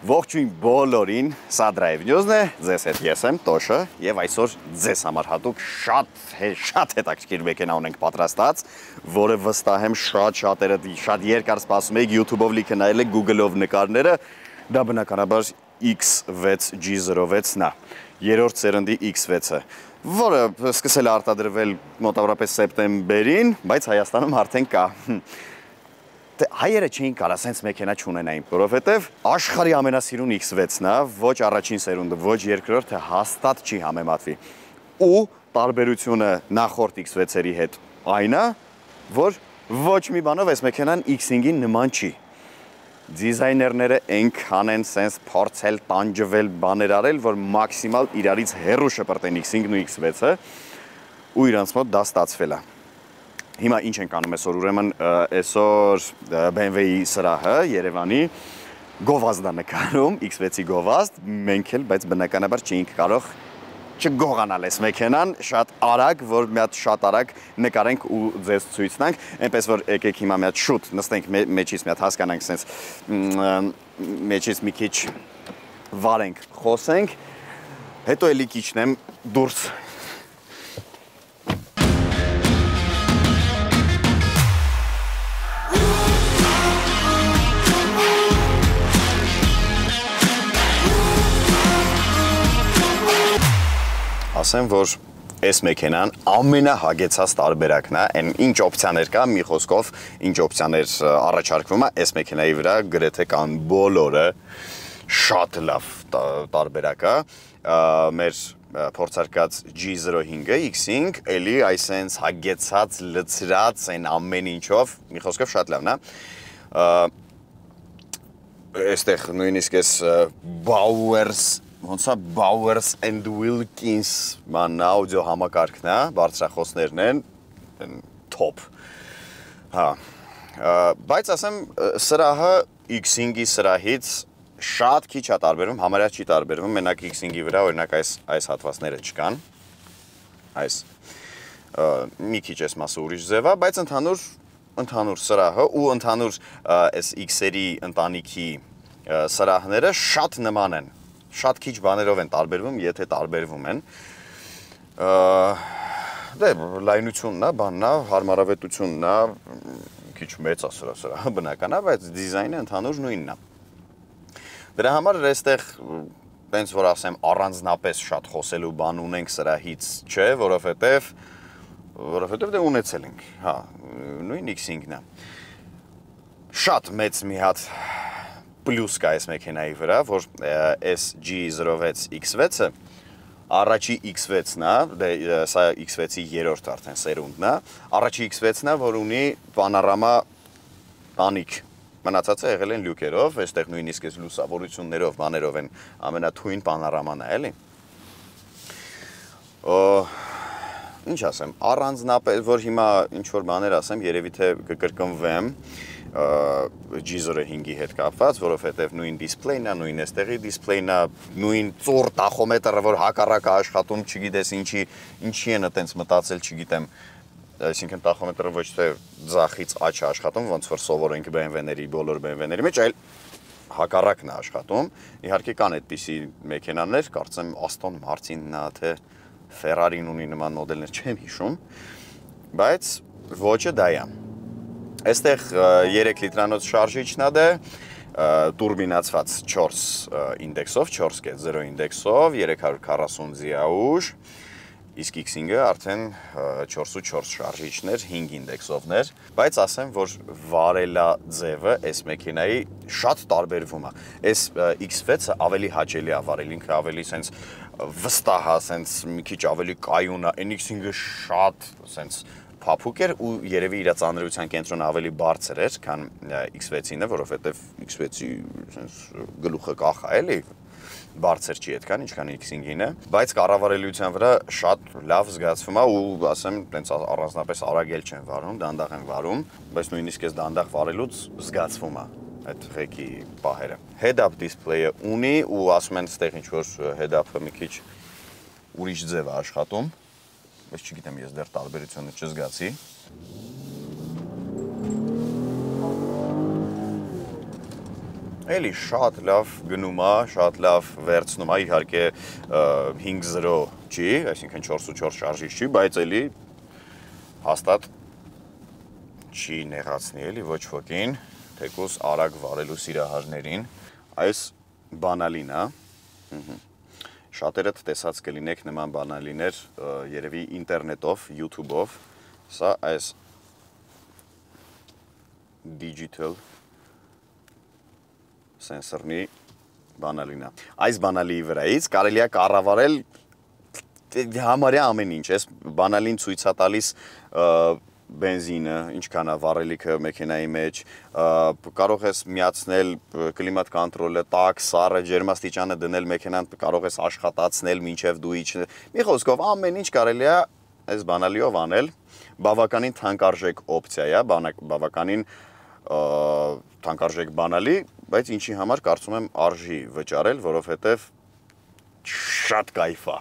Ողջույն բոլորին, սա Drive News-ն է, ձեզ հետ ես եմ Տոշը եւ այսօր ձեզ համար հատուկ շատ հետաքրքիր մեքենա ունենք պատրաստած, որը վստահ եմ շատերը շատ երկար սպասում եք YouTube-ով լիքը նայել եք, Google-ով նկարները, դա բնականաբար X6 G06-ն է, երրորդ սերնդի X6-ը, որը սկսել է արտադրվել մոտավորապես սեպտեմբերին, բայց Հայաստանում արդեն կա։ Հայերը չէին կարա սենց մեքենա չունենային, որովհետև աշխարհի ամենասիրուն X6-ն է, ոչ առաջին սերունդը, ոչ երկրորդը հաստատ չի համեմատվի։ Ու տարբերությունը նախորդ X6-երի հետ այն է, որ ոչ մի բանով այս մեքենան X5-ին նման չի։ Դիզայներները այնքան են սենց փորձել տանջվել բաներ արել, որ մաքսիմալ իրարից հեռու շպրտեն X5-ն ու X6-ը, ու իրանց մոտ դա ստացվել է։ Հիմա ինչ ենք անում այսօր, ուրեմն այսօր BMW-ի սրահը Երևանի գովազդ է նկարում, X6-ի գովազդ, մենք էլ, բայց բնականաբար չէինք կարող չգողանալ այս մեքենան, շատ արագ, որ մի հատ շատ արագ նկարենք ու ձեզ ցույց տանք, այնպես որ եկեք հիմա մի հատ շուտ նստենք մեջից մի հատ հասկանանք սենց մեջից մի քիչ վարենք, խոսենք, հետո էլի կիչնեմ դուրս։ Ասեմ, որ այս մեքենան ամենահագեցած տարբերակն է, այն ինչ օպցիաներ կա, մի խոսքով, ինչ օպցիաներ առաջարկվում է, այս մեքենայի վրա գրեթե կան բոլորը, շատ լավ տարբերակ է, մեր փորձարկած G05-ը, X5, էլի այսենց հագեցած, լցրած, այն ամեն ինչով, մի խոսքով շատ լավն է, այստեղ նույնիսկ այս Bowers and Wilkins ման աուդիո համակարգն է, բարձրախոսներն են, top, բայց ասեմ, սրահը X5-ի սրահից շատ քիչ է տարբերվում, համարյա չի տարբերվում, մենակ X5-ի վրա, օրինակ այս հատվածները չկան, այս, մի քիչ այս մասը ուրիշ ձև է, բայց ընդհանուր սրահը ու ընդհանուր այս X-երի ընտանիքի սրահները շատ նման են, շատ քիչ բաներով են տարբերվում, եթե տարբերվում են, դե լայնությունն է, բանն է, հարմարավետությունն է, քիչ մեծ է սրահը բնական է, բայց դիզայնը ընդհանուր նույնն է։ Դրա համար այստեղ տենց որ ասեմ առանձնապես շատ խոսելու բան ունենք սրահից չէ, որովհետև դե ունեցել ենք, հա, նույն X5-ն է։ Շատ մեծ մի հատ պլյուս կա այս մեքենայի վրա, որ այս G06 X6-ը առաջի X6-ն է, սա X6-ի երրորդ արդեն սերունդն է, առաջի X6-ն է, որ ունի պանորամա տանիք, մնացածը եղել են լյուկերով, այստեղ նույնիսկ այս լուսավորություններով, բաներով են ամենաթույն պանորաման է, էլի։ Ինչ ասեմ, առանձնապես, որ հիմա ինչ-որ բաներ ասեմ, երևի թե կկրկնվեմ, G05-ի հետ կապված, որովհետև նույն դիսպլեյն է, նույն էստեղի դիսպլեյն է, նույն ծուռ տախոմետրը, որ հակառակ է աշխատում, չգիտես ինչի են այտենց մտածել, չգիտեմ, այսինքն տախոմետրը ոչ թե ձախից աջ է աշխատում, ոնց որ սովոր ենք BMW-ների, բոլոր BMW-ների մեջ, այլ հակառակն է աշխատում, իհարկե կան այդպիսի մեքենաներ, կարծեմ Aston Martin-ն է, թե Ferrari-ն ունի նման մոդելներ, չեմ հիշում, բայց ոճը դա է։ Այստեղ 3 լիտրանոց շարժիչն է դե, տուրբինացված 4 ինդեքսով, 4.0 ինդեքսով, 340 ձիաուժ, իսկ X5-ը արդեն 4.4 շարժիչներ, 5 ինդեքսովներ, բայց ասեմ, որ վարելա ձևը այս մեքենայի շատ տարբերվում է։ Այս X6-ը ավելի հաճելի է վարել, ինքը ավելի սենց վստահ է, սենց մի քիչ ավելի կայուն է, այն X5-ը շատ սենց փափուկ էր ու երևի իր ծանրության կենտրոնը ավելի բարձր էր, քան X6-ինը, որովհետև X6-ի գլուխը կախ է, էլի, բարձր չի այդքան, ինչքան X5-ինը, բայց կառավարելիության վրա շատ լավ զգացվում է ու ասեմ, տենց առանձնապես արագ էլ չեն վարում, դանդաղ են վարում, բայց նույնիսկ այս դանդաղ վարելուց զգացվում է այդ ղեկի պահերը։ Head-up display-ը ունի ու ասում են ստեղ ինչ-որ head-up-ը մի քիչ ուրիշ ձև է աշխատում, բայց չգիտեմ, ես դեռ տարբերությունը չզգացի։ Էլի շատ լավ գնում է, շատ լավ վերցնում է, իհարկե 5-0 չի, այսինքն 4/4 շարժիչ չի, բայց էլի հաստատ չի նեղացնի էլի ոչ ոքին, թեկուզ արագ վարելու սիրահարներին, այս բանալին է, շատերդ տեսած կլինեք նման բանալիներ երևի ինտերնետով, YouTube-ով, սա այս digital սենսորնի բանալին է։ Այս բանալիի վրայից կարելի է կառավարել համարյա ամեն ինչ, այս բանալին ցույց է տալիս բենզինը, ինչքան է վառելիքը մեքենայի մեջ, կարող ես միացնել կլիմատ կոնտրոլը, տաք, սառը, ջերմաստիճանը դնել մեքենան, կարող ես աշխատացնել մինչև դու իջնես։ Մի խոսքով ամեն ինչ կարելի է այս բանալիով անել, բավականին թանկարժեք օպցիա է, բավականին թանկարժեք բանալի, բայց ինչի համար կարծում եմ արժի վճարել, որովհետև շատ կայֆ է։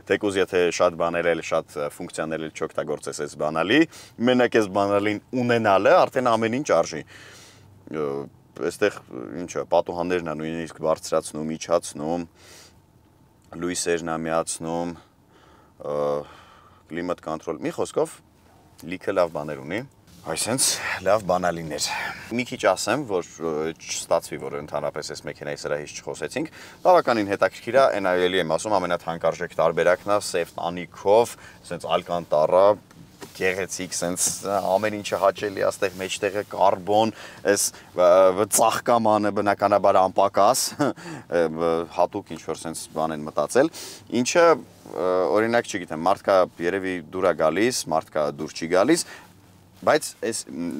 Թեկուզ եթե շատ բաներ էլ, շատ ֆունկցիաներ էլ չօգտագործես այս բանալի, մենակ այս բանալին ունենալը արդեն ամեն ինչ արժի։ Այստեղ ինչը, պատուհաններն է նույնիսկ բարձրացնում, իջացնում, լույսերն է միացնում, կլիմատ կոնտրոլ։ Մի խոսքով լիքը լավ բաներ ունի։ Այսինքն լավ բանալիներ։ Մի քիչ ասեմ, որ չստացվի, որ ընդհանրապես այս մեքենայի սրահից չխոսեցինք։ Բավականին հետաքրքիր է, այն այելի եմ ասում, ամենաթանկարժեք տարբերակն է, սև տանիքով, ասենց ալկանտարա, գեղեցիկ, ասենց ամեն ինչը հաճելի, աստեղ մեջտեղը կարբոն, այս ծաղկամանը բնականաբար անպակաս, հատուկ ինչ որ ասենց բան են մտածել, ինչը օրինակ չգիտեմ, մարդկա երևի դուր է գալիս, մարդկա դուր չի գալիս, բայց այս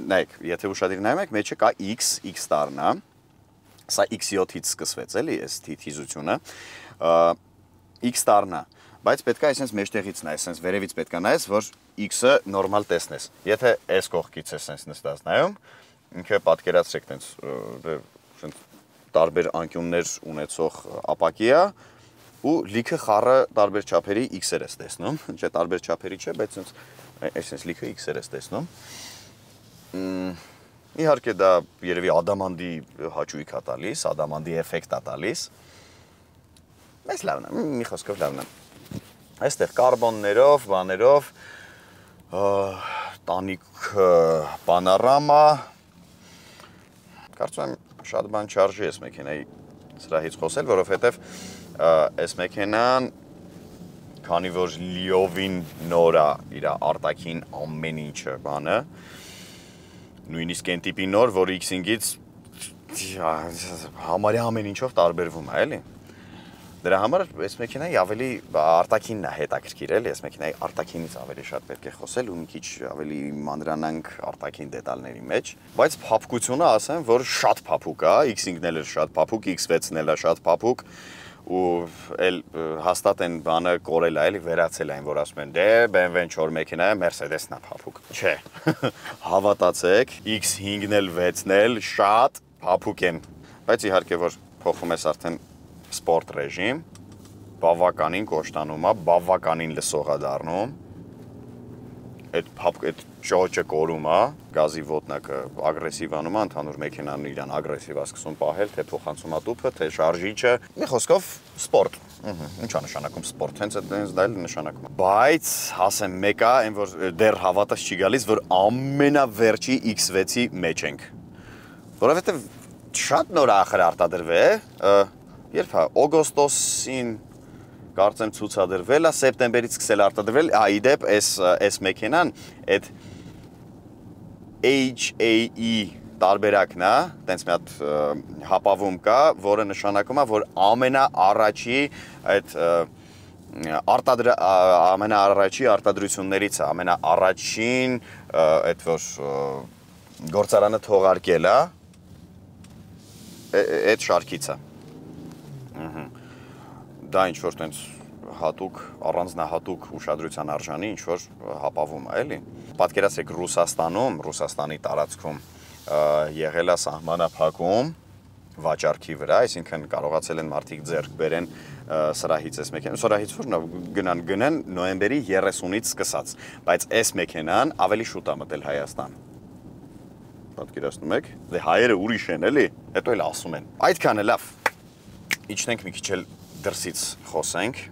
նայեք, եթե ուշադիր նայում եք, մեջը կա X տարն է, սա X7-ից սկսվեց էլի, այս թիթիզությունը, X տարն է, բայց պետք է այսպես մեջտեղից նայես, այսպես վերևից պետք է նայես, որ X-ը նորմալ տեսնես, եթե այս կողքից ես այսպես նստած նայում, ինքը պատկերացրեք տենց տարբեր անկյուններ ունեցող ապակի է, ու լիքը խառը տարբեր չափերի X-եր ես տեսնում, չէ տարբեր չափերի չէ, բայց այսպես լիքը X-եր ես տեսնում, իհարկե դա երևի ադամանդի հաճույք է տալիս, ադամանդի էֆեկտ է տալիս, բայց լավն է, մի խոսքով լավն է, այստեղ կարբոններով, բաներով, տանիք պանորամա, կարծում եմ շատ բան չարժի այս մեքենայի սրահից խոսել, որովհետև այս մեքենան քանի որ լիովին նոր է իր արտաքին ամեն ինչը բանը, նույնիսկ այն տիպի նոր, որ X-ից համարյա ամեն ինչով տարբերվում է, էլի։ Դրա համար այս մեքենայի ավելի արտաքինն է հետաքրքիր, էլի, այս մեքենայի արտաքինից ավելի շատ պետք է խոսել ու մի քիչ ավելի մանրանանք արտաքին դետալների մեջ, բայց փափկությունը ասեմ, որ շատ փափուկ է, X5-ն էլ է շատ փափուկ, X6-ն էլ է շատ փափուկ, ու էլ հաստատ են բանը կորել է, էլի վերացել այն, որ ասում են, դե BMW-ն չոր մեքենա է, Mercedes-ն է փափուկ։ Չէ, հավատացեք, X5-ն էլ 6-ն էլ շատ փափուկ են, բայց իհարկե որ փոխում ես արդեն սպորտ ռեժիմ, բավականին կոշտանում է, բավականին լսող է դառնում, այդ ճոճը կորում է, գազի ոտնակը ագրեսիվանում է, ընդհանուր մեքենան իրան ագրեսիվ է սկսում պահել, թե փոխանցումա տուփը, թե շարժիչը, մի խոսքով սպորտ, ինչ է նշանակում սպորտ, հենց դա էլ նշանակում է, բայց ասեմ մեկը, այն որ դեռ հավատս չի գալիս, որ ամենավերջի X6-ի մեջ ենք, որովհետև շատ նոր ախր արտադրվել, երբ է, օգոստոսին կարծեմ ցուցադրվել է, սեպտեմբերից սկսել արտադրվել, իդեպ այս մեքենան, այդ HAE տարբերակն է, տենց մի հատ հապավում կա, որը նշանակում է, որ ամենաառաջի այդ ամենաառաջի արտադրություններից է, ամենաառաջին այդ որ գործարանը թողարկել է, այդ շարքից է։ Դա ինչ-որ տենց հատուկ, առանձնահատուկ ուշադրության արժանի ինչ-որ հապավում է, էլի։ Պատկերացրեք Ռուսաստանի տարածքում եղել է սահմանափակում վաճառքի վրա, այսինքն կարողացել են մարդիկ ձեռք բերեն սրահից այս մեքենան, սրահից որ գնան նոյեմբերի 30-ից սկսած, բայց այս մեքենան ավելի շուտ է մտել Հայաստան։ Պատկերացնում եք, դե հայերը ուրիշ են, էլի, հետո էլ ասում են։ Այդքանը լավ։ Իջնենք մի քիչ էլ դրսից խոսենք։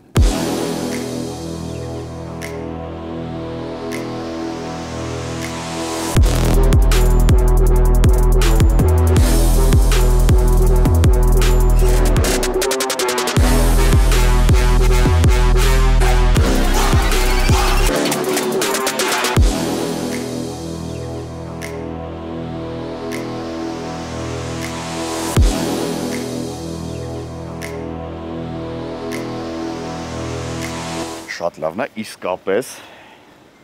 Շատ լավն է,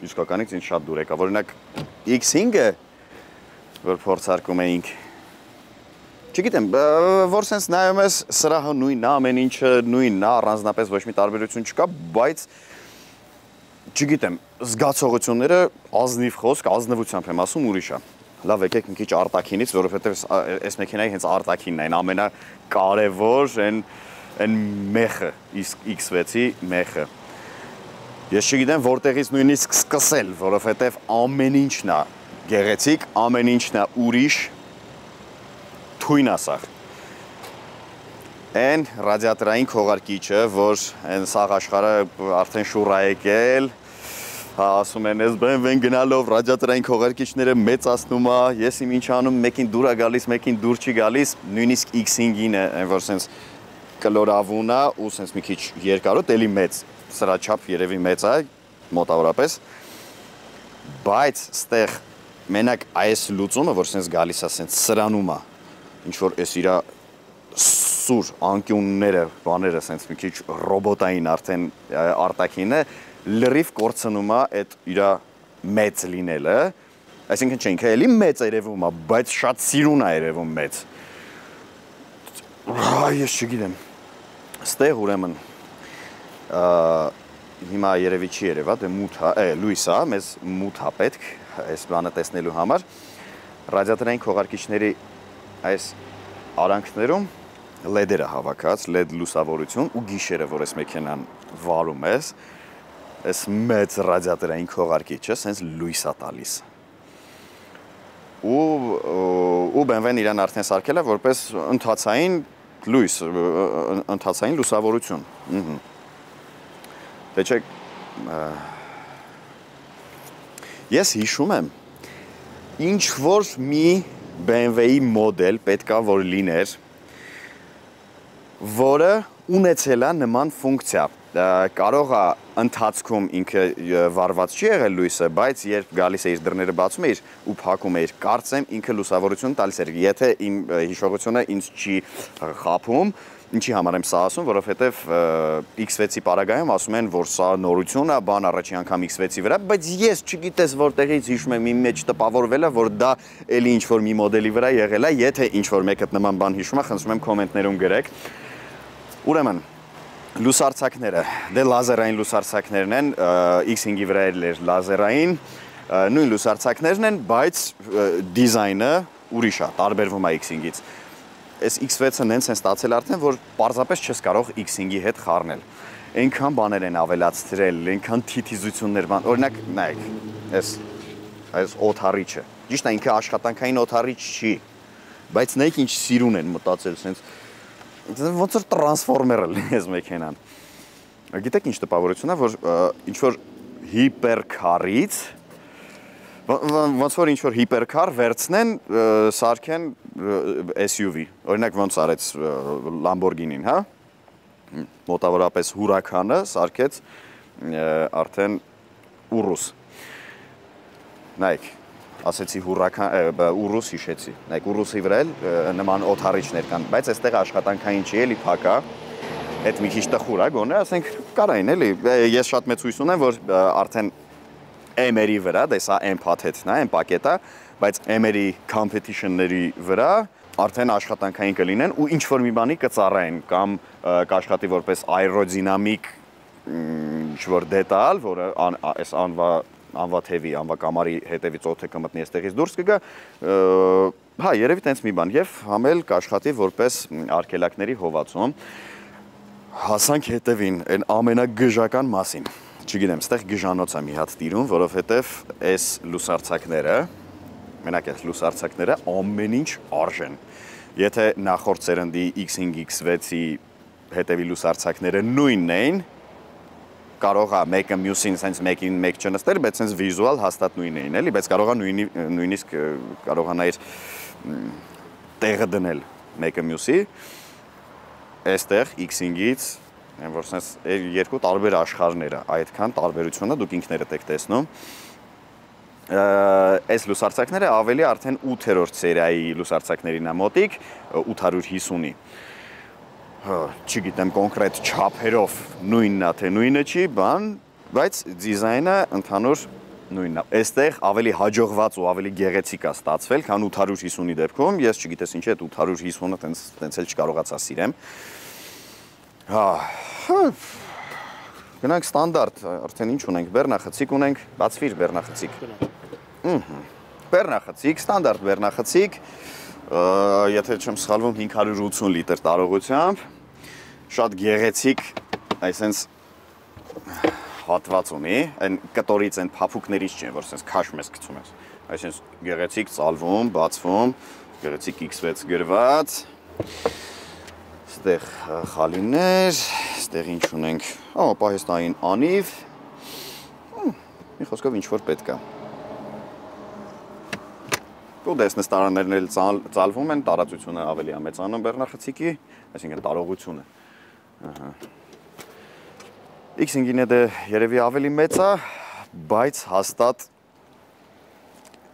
իսկականից ինձ շատ դուր եկավ, օրինակ X5-ը, որ փորձարկում էինք, չգիտեմ, որ սենց նայում ես, սրահը նույնն է, ամեն ինչը նույնն է, առանձնապես ոչ մի տարբերություն չկա, բայց չգիտեմ, զգացողությունները ազնիվ խոսք, ազնվությամբ եմ ասում, ուրիշ է։ Լավ եկեք մի քիչ արտաքինից, որովհետև այս մեքենայի հենց արտաքինն է, այն ամենակարևոր, այն մեխը, X6-ի մեխը։ Ես չգիտեմ որտեղից նույնիսկ սկսել, որովհետև ամեն ինչն է գեղեցիկ, ամեն ինչն է ուրիշ, թույն ասախ։ Այն ռադիատորային քողարկիչը, որ այն սաղ աշխարհը արդեն շուռ է եկել, ասում են, այս BMW-ն գնալով ռադիատորային քողարկիչները մեծացնում է, ես իմ ինչ անում, մեկին դուր է գալիս, մեկին դուր չի գալիս, նույնիսկ X5-ին է, որ սենց կլորավուն է ու սենց մի քիչ երկարոտ, էլի մեծ, սրա չափ երևի մեծ է, մոտավորապես, բայց ստեղ մենակ այս լուծումը, որ սենց գալիս է, սենց սրանում է, ինչ-որ ես իրա սուր անկյունները, բաները սենց մի քիչ ռոբոտային արդեն արտաքինը, լրիվ կորցնում է այդ իրա մեծ լինելը, այսինքն չէ, ինքը էլի մեծ երևում է, բայց շատ սիրուն է երևում մեծ։ Ես չգիտեմ, ստեղ ուրեմն հիմա երևի չի երևա, դե մութ է, լույս է, մեզ մութ է պետք, այս բանը տեսնելու համար, ռադիատորային քողարկիչների այս արանքներում լեդերը հավաքած, լեդ լուսավորություն ու գիշերը, որ այս մեքենան վարում ես, այս մեծ ռադիատորային քողարկիչը սենց լույս է տալիս։ Ու BMW-ն իրան արդեն սարքել է որպես ընթացային լույս, ընթացային լուսավորություն։ Դե չեք, ես հիշում եմ, ինչ-որ մի BMW-ի մոդել պետք է որ լիներ, որը ունեցել է նման ֆունկցիա, կարող է ընթացքում ինքը վարված չի եղել լույսը, բայց երբ գալիս է իր դռները բացում է ու փակում է, կարծեմ ինքը լուսավորություն տալիս էր, եթե իմ հիշողությունը ինձ չի խաբում, ինչի համար եմ սա ասում, որովհետև X6-ի պարագայում ասում են, որ սա նորություն է, բան առաջի անգամ X6-ի վրա, բայց ես չգիտես որտեղից հիշում եմ իմ մեջ տպավորվել է, որ դա էլի ինչ-որ մի մոդելի վրա եղել է, եթե ինչ-որ մեկը նման բան հիշում է, խնդրում եմ կոմենտներում գրեք։ Ուրեմն, լուսարձակները, դե լազերային լուսարձակներն են, X5-ի վրա էր լազերային, նույն լուսարձակներն են, բայց դիզայնը ուրիշ է, տարբերվում է X5-ից։ Այս X6-ը նենց են ստացել արդեն, որ պարզապես չես կարող X5-ի հետ խառնել։ Այնքան բաներ են ավելացրել, այնքան թիթիզություններ, օրինակ, նայեք, այս օդառիչը, ճիշտ է, ինքը աշխատանքային օդառիչ չի, բայց նայեք ինչ սիրուն են մտածել, սենց ոնց որ տրանսֆորմերը լինես մեքենան։ Գիտեք ինչ տպավորություն է, որ ինչ-որ հիպերքարից, ոնց որ ինչ-որ հիպերքար վերցնեն, սարքեն SUV, օրինակ ոնց արեց Lamborghini-ն, հա, մոտավորապես Huracan-ը սարքեց արդեն Urus, նայեք, ասեցի Urus հիշեցի, նայք Urus-ի վրա էլ նման օդառիչներ կան, բայց այստեղ աշխատանքային չի, էլի փակ է, այդ մի քիչ տխուր է, գոնե, ասենք կարային էլի, ես շատ մեծ հույս ունեմ, որ արդեն M-երի վրա, դե սա M-փաթեթն է, M-պակետ է, բայց M-երի competition-ների վրա արդեն աշխատանքային կլինեն ու ինչ-որ մի բանի կծառայեն կամ կաշխատի որպես aerodynamic ինչ-որ դետալ, որը այս անվա թևի, անվա կամարի հետևից օդը կմտնի այստեղից դուրս կգա, հա, երևի տենց մի բան, և համ էլ կաշխատի որպես արգելակների հովացում, հասանք հետևին, այն ամենագժական մասին, չգիտեմ, ստեղ գժանոց է մի հատ տիրում, որովհետև այս լուսարձակները, մենակ այս լուսարձակները ամեն ինչ արժեն, Եթե նախորդ սերնդի X5, X6-ի հետևի լուսարձակները նույնն էին, կարող է մեկը մյուսին sense մեկին մեկ չնստեր, բայց sense վիզուալ հաստատ նույնն էին, էլի, բայց կարող է նույնիսկ կարողանայր տեղը դնել մեկը մյուսի, այստեղ X5-ից, որ sense երկու տարբեր աշխարհներ է, այդքան տարբերությունը դուք ինքներդ եք տեսնում։ Այս լուսարձակները ավելի արդեն 8-րդ սերիայի լուսարձակներին է մոտիկ 850-ի։ Չգիտեմ կոնկրետ չափերով նույնն է թե նույնը չի, բայց դիզայնը ընդհանուր նույնն է։ Այստեղ ավելի հաջողված ու ավելի գեղեցիկ է ստացվել, քան 850-ի դեպքում։ Ես չգիտես ինչի այդ 850-ը տենց էլ չկարողացա սիրեմ։ Գնանք ստանդարտ, արդեն ինչ ունենք, բեռնախցիկ ունենք, բացվիր բեռնախցիկ։ Բեռնախցիկ, ստանդարտ բեռնախցիկ, եթե չեմ սխալվում 580 լիտր տարողությամբ, շատ գեղեցիկ, այսենց հատված ունի, այն կտորից, այն փափուկներից չեն, որ սենց քաշ մեզ գցում ես, այսենց գեղեցիկ ծալվում, բացվում, գեղեցիկ X6 գրված, ստեղ խալիներ, ստեղ ինչ ունենք, պահեստային անիվ, մի խոսքով ինչ-որ պետք է։ Ու դեսնես տարաներն էլ ծալվում են, տարածությունը ավելի ամեծանում բեռնախցիկի, այսինքն տարողությունը։ X5-ին է երևի ավելի մեծ է, բայց հաստատ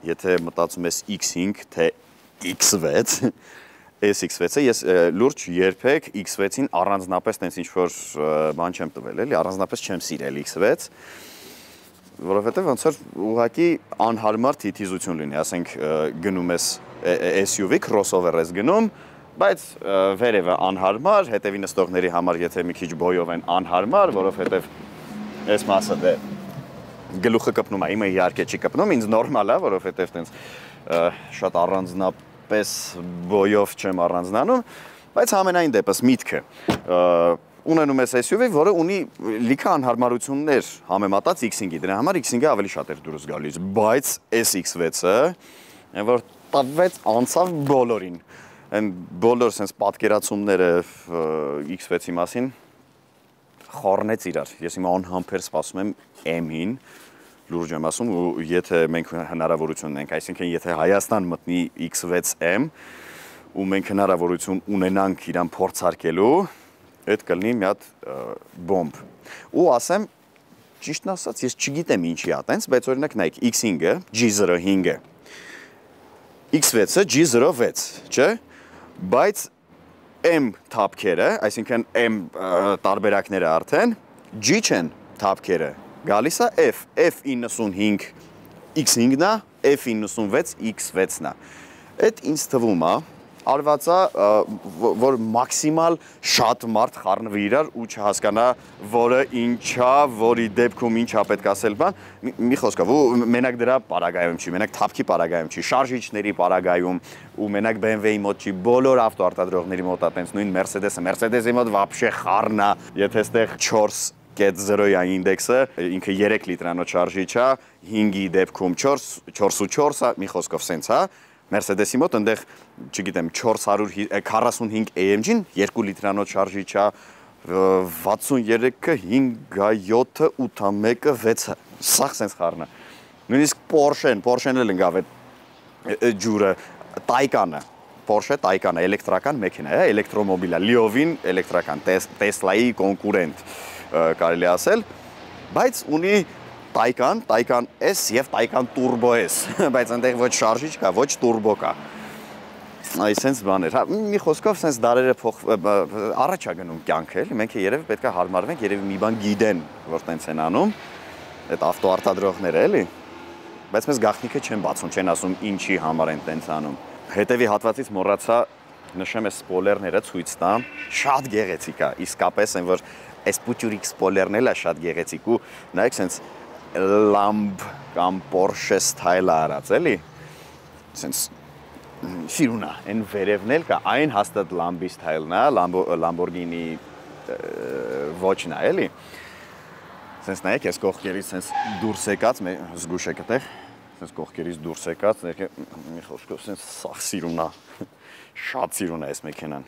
եթե մտածում ես X5 թե X6, այս X6-ը ես լուրջ երբեք X6-ին առանձնապես տենց ինչ-որ բան չեմ տվել, էլի, առանձնապես չեմ սիրել X6, որովհետև ոնց որ ուղղակի անհարմար թիթիզություն լինի, ասենք գնում ես SUV crossover ես գնում, բայց վերևը անհարմար, հետևի նստողների համար եթե մի քիչ բոյով են անհարմար, որովհետև այս մասը դե գլուխը կպնում է, իմը իհարկե չի կպնում, ինձ նորմալ է, որովհետև տենց շատ առանձնապես բոյով չեմ առանձնանում, բայց ամենայն դեպս միտքը ունենում ես SUV, որը ունի լիքը անհարմարություններ համեմատած X5-ի, դրա համար X5-ը ավելի շատ էր դուրս գալիս, բայց այս X6-ը, որ տվեց անցավ բոլորին, այն բոլոր սենց պատկերացումները X6-ի մասին խառնեց իրար, ես հիմա անհամբեր սպասում եմ M-ին, լուրջ եմ ասում, ու եթե մենք հնարավորություն ունենք, այսինքն եթե Հայաստան մտնի X6M, ու մենք հնարավորություն ունենանք իրան փորձարկելու, այդ կլինի մի հատ բոմբ։ Ու ասեմ, ճիշտն ասած, ես չգիտեմ ինչի է տենց, բայց օրինակ նայեք, X5-ը G05-ը, X6-ը G06, չէ՞, բայց M թափքերը, այսինքն M տարբերակները արդեն, G չեն թափքերը, գալիս է F, F95 X5-ն է, F96 X6-ն է։ Այդ ինձ թվում է, արված է, որ մաքսիմալ շատ մարդ խառնվի իրար ու չհասկանա, որը ինչա, որի դեպքում ինչա պետք ասել բան, մի խոսքով, ու մենակ դրա պարագայում չի, մենակ թափքի պարագայում չի, շարժիչների պարագայում, ու մենակ BMW-ի մոտ չի, բոլոր ավտոարտադրողների մոտ է տենց նույն Mercedes-ի մոտ վաբշե խառնա, եթե ստեղ 4.0-յա ինդեքսը, ինքը 3 լիտրանոց շարժիչ է, 5-ի դեպքում 4.4, մի խոսքով սենց է, Mercedes-ի մոտ ընդեղ, չգիտեմ, 445 AMG-ն 2 լիտրանոց շարժիչ է, 63-ը, 5-7-ը, 8-1-ը, 6-ը, սաղ սենց խառնա։ Նույնիսկ Porsche-ն էլ ընկավ այդ ջուրը, Taycan-ը, Porsche Taycan-ը, էլեկտրական մեքենա է, էլեկտրոմոբիլ է, լիովին էլեկտրական, Tesla-ի կոնկուրենտ կարելի ասել, բայց ունի Taycan S և Taycan Turbo S, բայց այնտեղ ոչ շարժիչ կա, ոչ turbo կա, այսենց բաներ, մի խոսքով սենց դարերը առաջ է գնում կյանքը, մենք երևի պետք է հարմարվենք, երևի մի բան գիտեն, որ տենց են անում, այդ ավտոարտադրողները էլի, բայց մեզ գաղտնիքը չեն բացում, չեն ասում ինչի համար են տենց անում, հետևի հատվածից մոռացա, նշեմ այս սպոյլերները ցույց տամ, շատ գեղեցիկ է, իսկապես են, որ այս պուտյուրիկ սպոյլերն էլ է շատ գեղեցիկ ու նայեք սենց Lamb կամ Porsche style արած, էլի, սենց շիրունա, են վերևն էլ կա, այն հաստատ Lamb-ի style-ն է, Lamborghini ոչն է, էլի, սենց նայեք, ես կողքերից սենց դուրս եկած, զգուշ եք այդեղ, սենց կողքերից դուրս եկած, մի խոսքով սենց սաղ սիրունա, Շատ սիրուն է այս մեքենան։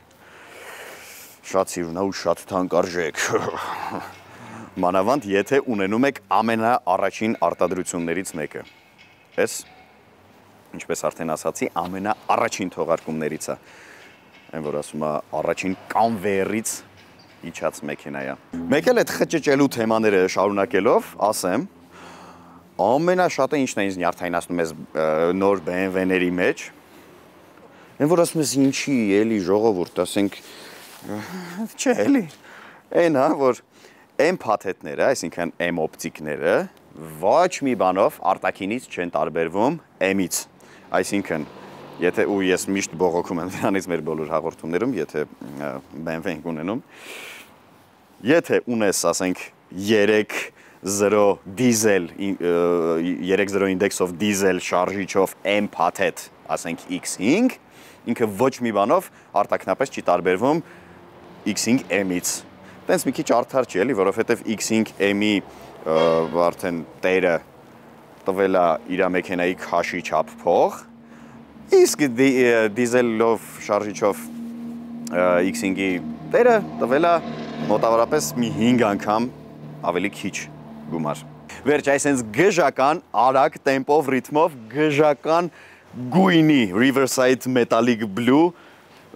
Շատ սիրուն է ու շատ թանկարժեք։ Մանավանդ եթե ունենում եք ամենաառաջին արտադրություններից մեկը։ Էս ինչպես արդեն ասացի, ամենաառաջին թողարկումներից է։ Այն որ ասում է առաջին կանվեերից իջած մեքենա է։ Մեկ էլ այդ խճճելու թեմաները շարունակելով, ասեմ, ամենաշատը ինչն է ինձ նյարդայնացնում էս նոր BMW-ների մեջ, այն որ ասում ես ինչի էլի ժողովուրդ, ասենք, չէ էլի, այն հա, որ M փաթեթները, այսինքն M օպտիկները, ոչ մի բանով արտաքինից չեն տարբերվում M-ից, այսինքն, եթե ու ես միշտ բողոքում եմ դրանից մեր բոլոր հաղորդումներում, եթե BMW ենք ունենում, եթե ունես, ասենք, 3.0 դիզել, 3.0 ինդեքսով դիզել շարժիչով M փաթեթ, ասենք X5, ինքը ոչ մի բանով արտաքնապես չի տարբերվում X5 M-ից։ Տենց մի քիչ արդար չի էլի, որովհետև X5 M-ի արդեն տերը տվել է իր մեքենայի քաշի չափ փող, իսկ դիզելով շարժիչով X5-ի տերը տվել է մոտավորապես մի 5 անգամ ավելի քիչ գումար։ Վերջ, այսենց գժական, արագ տեմպով, ռիթմով, գժական գույնի Riverside Metallic Blue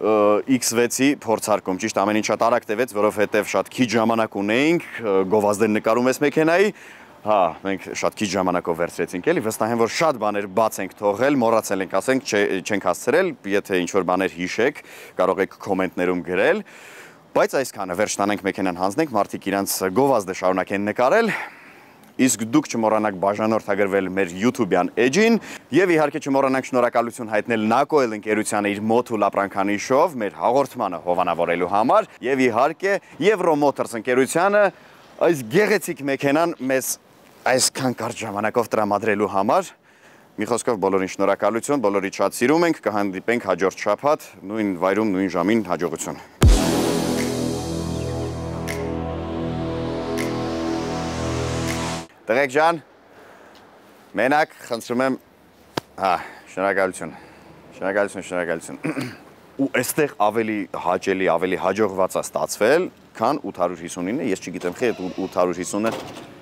X6-ի փորձարկում, ճիշտ ամեն ինչ շատ արագ տևեց, որովհետև շատ քիչ ժամանակ ունեինք, գովազդներ նկարում ես մեքենայի, հա, մենք շատ քիչ ժամանակով վերցրեցինք էլի, վստահ եմ, որ շատ բաներ բաց ենք թողել, մոռացել ենք, ասենք, չենք հասցրել, եթե ինչ-որ բաներ հիշեք, կարող եք կոմենտներում գրել, բայց այսքանը վերջ տանենք մեքենան հանձնենք, մարդիկ իրանց գովազդը շարունակեն նկարել, իսկ դուք չմոռանաք բաժանորդագրվել մեր YouTube-յան էջին եւ իհարկե չմոռանաք շնորհակալություն հայտնել Naco-L ընկերությանը իր Motul ապրանքանիշով մեր հաղորդմանը հովանավորելու համար եւ իհարկե Euro Motors ընկերությանը այս գեղեցիկ մեքենան մեզ այսքան կարճ ժամանակով տրամադրելու համար։ Մի խոսքով բոլորին շնորհակալություն, բոլորիդ շատ սիրում ենք, կհանդիպենք հաջորդ շաբաթ, նույն վայրում, նույն ժամին, հաջողություն։ Տղեկ ջան, մենակ խնդրում եմ, շնորհակալություն։ Ու այստեղ ավելի հաճելի, ավելի հաջողված է ստացվել, քան 859-ը, ես չգիտեմ, խի 850-ը